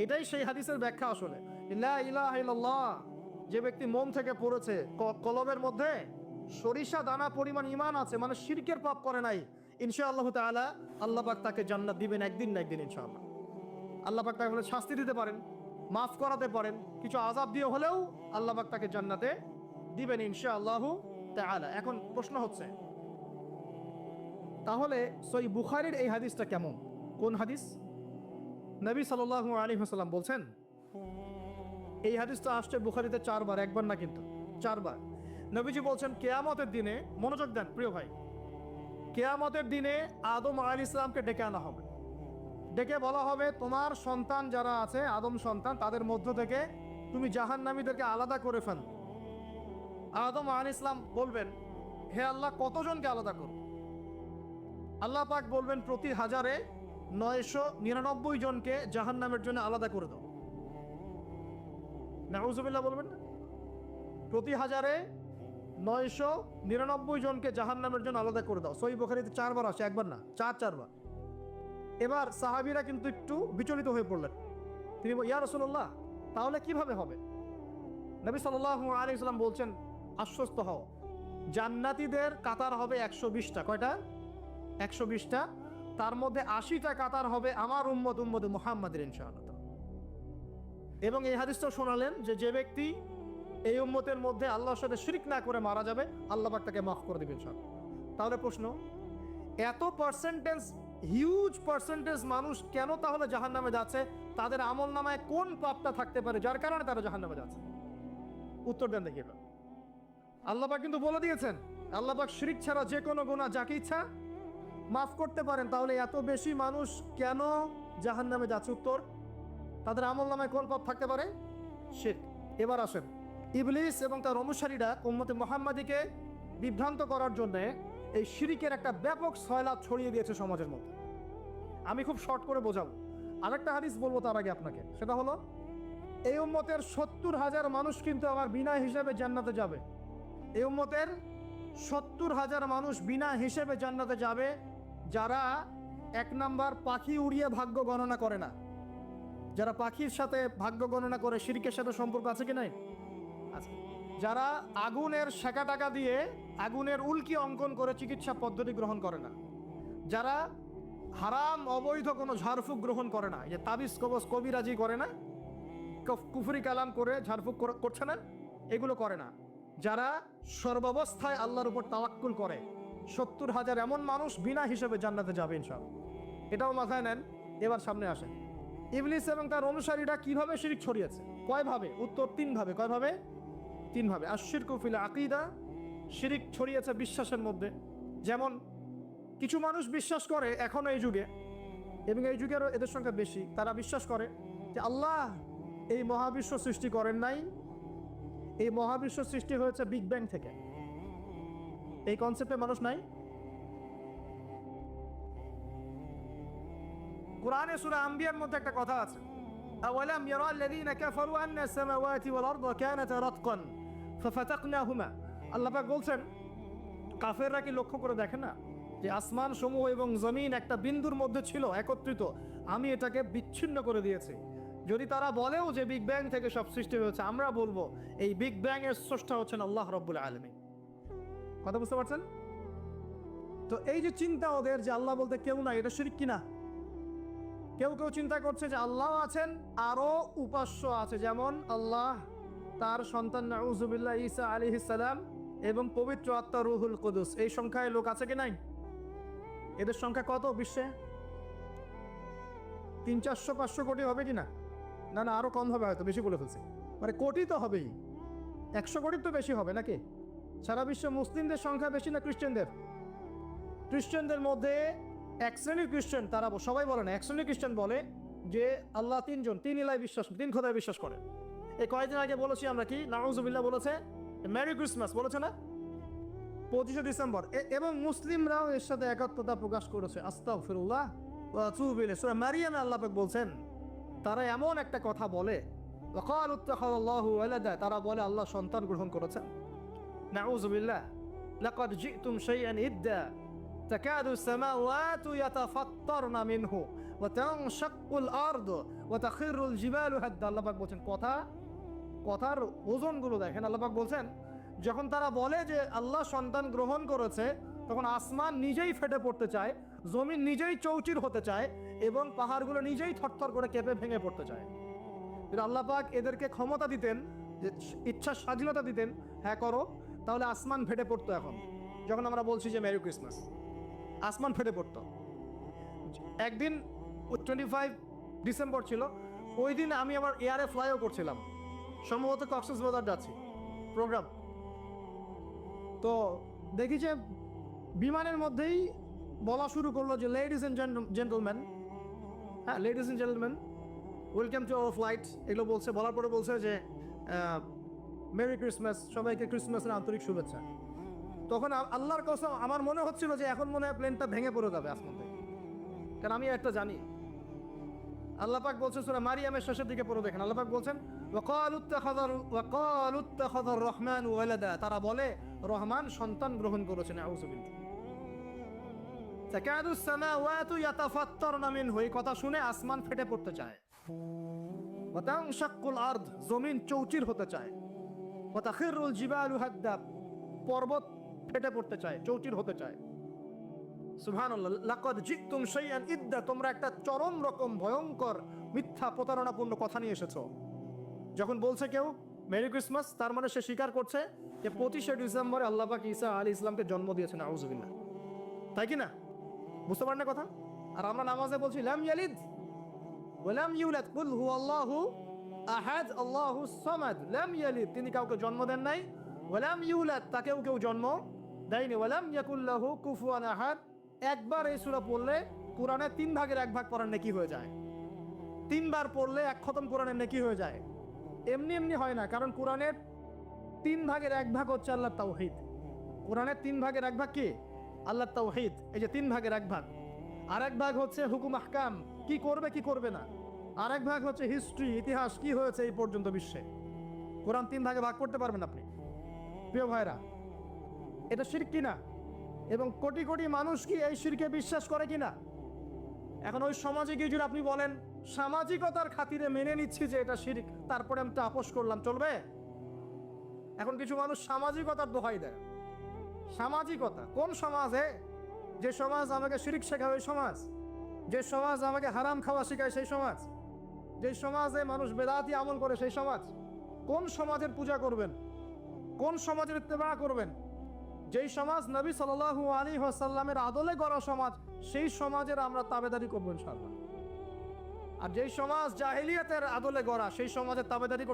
এটাই সেই হাদিসের ব্যাখ্যা আসলে। লা ইলাহা ইল্লাল্লাহ যে ব্যক্তি মন থেকে পড়েছে, কলবের মধ্যে সরিষা দানা পরিমাণ ঈমান আছে, মানে শিরকের পাপ করে নাই, ইনশাআল্লাহ তাআলা আল্লাহ পাক তাকে জান্নাত দিবেন একদিন না একদিন ইনশাআল্লাহ। আল্লাহ পাক তাকে শাস্তি দিতে পারেন, মাফ করাতে পারেন, কিছু আযাব দিয়ে হলেও আল্লাহ পাক তাকে জান্নাতে দিবেন ইনশাআল্লাহ তাআলা। এখন প্রশ্ন হচ্ছে, তাহলে সহিহ বুখারীর এই হাদিসটা কেমন? কোন হাদিস? নবী সাল্লাল্লাহু আলাইহি ওয়াসাল্লাম বলছেন, এই হাদিসটা আসছে বুখারীতে 4 বার, একবার না কিন্তু 4 বার। নবীজি বলছেন কিয়ামতের দিনে, মনোযোগ দেন প্রিয় ভাই, কিয়ামতের দিনে আদম আলাইহিস সালামকে ডেকে আনা হবে। ডেকে বলা হবে, তোমার সন্তান যারা আছে, আদম সন্তান, তাদের মধ্য থেকে তুমি জাহান্নামীদেরকে আলাদা করে ফেল। আদম আলাইহিস সালাম বলবেন, হে আল্লাহ, কতজনকে আলাদা করব? আল্লাহ পাক বলবেন, প্রতি 1000-এ 999 জনকে জাহান্নামের জন্য আলাদা করে দাও। নাউযুবিল্লাহ বলবেন না? প্রতি 1000-এ 999 জনকে জাহান্নামের জন্য আলাদা করে দাও। সহিহ বুখারীতে 4 বার আসে, একবার না, 4 বার। এবার সাহাবীরা কিন্তু একটু বিচলিত হয়ে পড়লেন। তিনি বলেন, ইয়া রাসূলুল্লাহ, তাহলে কিভাবে হবে? নবী সাল্লাল্লাহু আলাইহি ওয়াসাল্লাম বলছেন, আশ্বস্ত হও, জান্নাতীদের কাতার হবে 120টা। কয়টা? 120টা। তার মধ্যে 80টা কাতার হবে আমার উম্মতে মুহাম্মাদের ইনশাআল্লাহ। এবং এই হাদিসটাও শোনালেন যে, যে ব্যক্তি এই উম্মতের মধ্যে আল্লাহর সাথে শিরক না করে মারা যাবে, আল্লাহ পাক তাকে মাফ করে দিবেন ইনশাআল্লাহ। তাহলে প্রশ্ন, এত পার্সেন্টেজ, হিউজ পার্সেন্টেজ মানুষ কেন তাহলে জাহান্নামে যাচ্ছে? তাদের আমল নামায় কোন পাপটা থাকতে পারে যার কারণে তারা জাহান্নামে যাচ্ছে? উত্তর দেন দেখি এবার। আল্লাহ পাক কিন্তু বলে দিয়েছেন, আল্লাহ পাক শিরক ছাড়া যে কোনো গুনাহ যাকে ইচ্ছা মাফ করতে পারেন। তাহলে এত বেশি মানুষ কেন জাহান্নামে যাচ্ছে? উত্তর, তাদের আমল নামায় কোন পাপ থাকতে পারে? শিরক। এবার আসেন, ইবলিস এবং তার অনুসারীরা উম্মতে মুহাম্মাদীকে বিভ্রান্ত করার জন্য এই শিরকের একটা ব্যাপক সয়লাব ছড়িয়ে দিয়েছে সমাজের মধ্যে। আমি খুব শর্ট করে বোঝাবো। আরেকটা হাদিস বলবো তার আগে আপনাকে, সেটা হলো, এই উম্মতের 70,000 মানুষ কিন্তু আমার বিনা হিসাবে জান্নাতে যাবে। এই উম্মতের 70,000 মানুষ বিনা হিসেবে জান্নাতে যাবে, যারা 1 নাম্বার পাখি উড়িয়ে ভাগ্য গণনা করে না। যারা পাখির সাথে ভাগ্য গণনা করে, শিরকের সাথে সম্পর্ক আছে কি নাই? আছে। যারা আগুনের সেকা টাকা দিয়ে আগুনের উল্কি অঙ্কন করে চিকিৎসা পদ্ধতি গ্রহণ করে না। যারা হারাম অবৈধ কোনো ঝাড়ফুঁক গ্রহণ করে না, যে তাবিজ কবজ কবিরাজি করে না, কুফরি কালাম করে ঝাড়ফুঁক করছে না, এগুলো করে না। যারা সর্বাবস্থায় আল্লাহর উপর তাওয়াক্কুল করে, 70,000 এমন মানুষ বিনা হিসেবে জান্নাতে যাবে ইনশাআল্লাহ। এটাও মাথায় নেন। এবার সামনে আসেন, ইবলিস এবং তার অনুসারীরা কিভাবে শিরক ছড়িয়েছে? কয়ভাবে? উত্তর, 3 ভাবে। কয়ভাবে? 3 ভাবে। আশ-শিরকু ফিল আকীদা, শিরক ছড়িয়েছে বিশ্বাসের মধ্যে। যেমন কিছু মানুষ বিশ্বাস করে এখনো এই যুগে, এবং এই যুগেরও এদের সংখ্যা বেশি, তারা বিশ্বাস করে যে আল্লাহ এই মহাবিশ্ব সৃষ্টি করেন নাই, এই মহাবিশ্ব সৃষ্টি হয়েছে বিগ ব্যাং থেকে। এই কনসেপ্টে মানুষ নাই। কুরআনে সূরা আম্বিয়ার মধ্যে একটা কথা আছে, আওয়ালাম ইয়ারাল্লাযীনা কাফারু আন্না আস-সামাওয়াতি ওয়াল আরদা কানাতা রাতকান ফাফাতাকনাহুমা। আল্লাহ পাক বলছেন, কাফেররা কি লক্ষ্য করে দেখে না যে আসমান সমূহ এবং জমিন একটা বিন্দুর মধ্যে ছিল একত্রিত, আমি এটাকে বিচ্ছিন্ন করে দিয়েছি। যদি তারা বলেও যে বিগ ব্যাং থেকে সব সৃষ্টি হয়েছে, আমরা বলবো এই বিগ ব্যাং এর স্রষ্টা হচ্ছেন আল্লাহ রাব্বুল আলামিন। কথা বুঝতে পারছেন? তো এই যে চিন্তা ওদের যে আল্লাহ বলতে কেউ না, এটা শিরক কিনা? কেউ কেউ চিন্তা করছে যে আল্লাহ আছেন, আরো উপাস্য আছে, যেমন আল্লাহ, তার সন্তান নাউযুবিল্লাহ ঈসা আলাইহিস সালাম এবং পবিত্র আত্মা রুহুল কুদুস। এই সংখ্যায় লোক আছে কি নাই? এদের সংখ্যা কত বিশ্বে? 300-400 কোটি হবে কি না? না না, আরো কম হবে, হয়তো বেশি বলে ফেলছে। মানে কোটি তো হবেই, 100 কোটির তো বেশি হবে নাকি? সারা বিশ্ব মুসলিমদের সংখ্যা বেশি না খ্রিস্টানদের? খ্রিস্টানদের মধ্যে এক শ্রেণীর খ্রিস্টান, তারা সবাই বলে না, এক শ্রেণীর খ্রিস্টান বলে যে আল্লাহ 3 জন, 3 ইলায় বিশ্বাস, 3 খোদায় বিশ্বাস করে। এই কয়েকদিন আগে বলেছি আমরা, কি নাউযুবিল্লাহ বলেছে, মেরি ক্রিসমাস বলেছে না, 25শে ডিসেম্বর। এবং মুসলিমরাও এর সাথে একাত্মতা প্রকাশ করেছে। আস্তাগফিরুল্লাহ ওয়া আতুবু ইলাইহি। সূরা মারিয়ামে আল্লাহ পাক বলছেন, তারা এমন একটা কথা বলে, ওয়াকালু ইত্তাখাযাল্লাহু ওয়ালাদা, তারা বলে আল্লাহ সন্তান গ্রহণ করেছেন। নাউযুবিল্লাহ। লাকাদ জিতুম শাইআন ইদ্দা তাকাদু সামাওয়াতু ইয়াতাফাত্তারনা মিনহু ওয়া তানশাক্কুল আরদু ওয়া তাখিরুল জিবালু হাদ্দা। আল্লাহ পাক বলছেন কথার ওজনগুলো দেখেন। আল্লাহ পাক বলছেন যখন তারা বলে যে আল্লাহ সন্তান গ্রহণ করেছে, তখন আসমান নিজেই ফেটে পড়তে চায়, জমিন নিজেই চৌচির হতে চায় এবং পাহাড়গুলো নিজেই থরথর করে কেঁপে ভেঙে পড়তে চায়। যদি আল্লাহ পাক এদেরকে ক্ষমতা দিতেন, যে ইচ্ছা স্বাধীনতা দিতেন, হ্যাঁ করো, তাহলে আসমান ফেটে পড়তো। এখন যখন আমরা বলছি যে মেরি ক্রিসমাস, আসমান ফেটে পড়তো। একদিন 25 ডিসেম্বর ছিল, ওই দিন আমি আবার এয়ারে ফ্লাইও করছিলাম, সম্ভবত কক্সবাজার যাচ্ছি প্রোগ্রাম। তো দেখি যে বিমানের মধ্যেই বলা শুরু করলো যে লেডিজ এন্ড জেন্টলম্যান, হ্যাঁ ladies and gentleman, welcome to our flight, এগুলো বলছে। বলার পরে বলছে যে মেরি ক্রিসমাস, সবাইকে ক্রিসমাসের আন্তরিক শুভেচ্ছা। তখন আল্লাহর কসম আমার মনে হচ্ছিল যে এখন মনে হয় প্লেনটা ভেঙে পড়ে যাবে আসমান থেকে, কারণ আমি একটা জানি। আল্লাহ পাক বলছেন সূরা মারিয়ামের শেষের দিকে পড়ে দেখেন, আল্লাহ পাক বলছেন ওয়াকালু ইত্তাখাযার রহমানু ওয়ালাদা, তারা বলে রহমান সন্তান গ্রহণ করেছেন। আউযু বিল্লাহ। তাকাদুস সামাওয়াতু ইয়াতাফাত্তারনা মিনহু, এই কথা শুনে আসমান ফেটে পড়তে চায়। ওয়া তানশাক্কুল আরদ, জমিন চৌচির হতে চায়। ওয়া তাখিরুল জিবালু হাদ্দা, পর্বত ফেটে পড়তে চায়, চৌচির হতে চায়। সুবহানাল্লাহ। লাকাদ জিতুম শাইআন ইদ্দা, তোমরা একটা চরম রকম ভয়ঙ্কর মিথ্যা প্রতারণাপূর্ণ কথা নিয়ে এসেছো। যখন বলছে কেউ মেরি ক্রিসমাস, তার মানে সে স্বীকার করছে যে 25শে ডিসেম্বরে আল্লাহ পাক ঈসা আলাইহিস সালামকে জন্ম দিয়েছেন। আউযু বিল্লাহ। তাই কি না? বুঝতে পারেন না কথা? আর আমরা নামাজে বলছি লাম ইয়ালিদ ওয়া লাম ইউলাদ কুল হুয়াল্লাহু আহাদ আল্লাহুস সামাদ। লাম ইয়ালিদ, তিনি কাউকে জন্ম দেন নাই, ওয়া লাম ইউলাদ, তাকেও কেউ জন্ম দেয়নি, ওয়া লাম ইয়াকুল লাহু কুফুয়ান আহাদ। একবার এই সূরা পড়লে কোরআনের 3 ভাগের 1 ভাগ পড়ার নেকি হয়ে যায়। 3 বার পড়লে 1 খতম কোরআনের নেকি হয়ে যায়। এমনি এমনি হয় না, কারণ কোরআনের 3 ভাগের 1 ভাগ হচ্ছে আল্লাহর তাওহীদ। কোরআনের 3 ভাগের 1 ভাগ কি? আল্লাহর তাওহীদ। এই যে 3 ভাগের 1 ভাগ। আর 1 ভাগ হচ্ছে হুকুম আহকাম, কি করবে কি করবে না। আর 1 ভাগ হচ্ছে হিস্ট্রি, ইতিহাস, কি হয়েছে এই পর্যন্ত বিশ্বে। কোরআন 3 ভাগে ভাগ করতে পারবেন আপনি। প্রিয় ভাইরা, এটা শিরক কিনা? এবং কোটি কোটি মানুষ কি এই শিরকে বিশ্বাস করে কিনা? এখন ওই সমাজে গিয়ে যদি আপনি বলেন সামাজিকতার খাতিরে মেনে নিচ্ছি যে এটা শিরক, তারপরে আমি আপোষ করলাম, চলবে? এখন কিছু মানুষ সামাজিকতার দোহাই দেয়। সামাজিকতা কোন সমাজে? যে সমাজ আমাকে শিরক শেখায় ওই সমাজ, যে সমাজ আমাকে হারাম খাওয়া শেখায় সেই সমাজ, যে সমাজে মানুষ বেদাতি আমল করে সেই সমাজ। কোন সমাজের পূজা করবেন? কোন সমাজের ইত্তেবা করবেন? যেই সমাজ নবী সাল্লাল্লাহু আলাইহি ওয়াসাল্লামের আদলে গড়া সমাজ, সেই সমাজের আমরা তাবেদারি করবো ইনশাআল্লাহ। আর যেই সমাজ জাহেলিয়াতের আদলে গড়া, সেই সমাজের তাবেদারি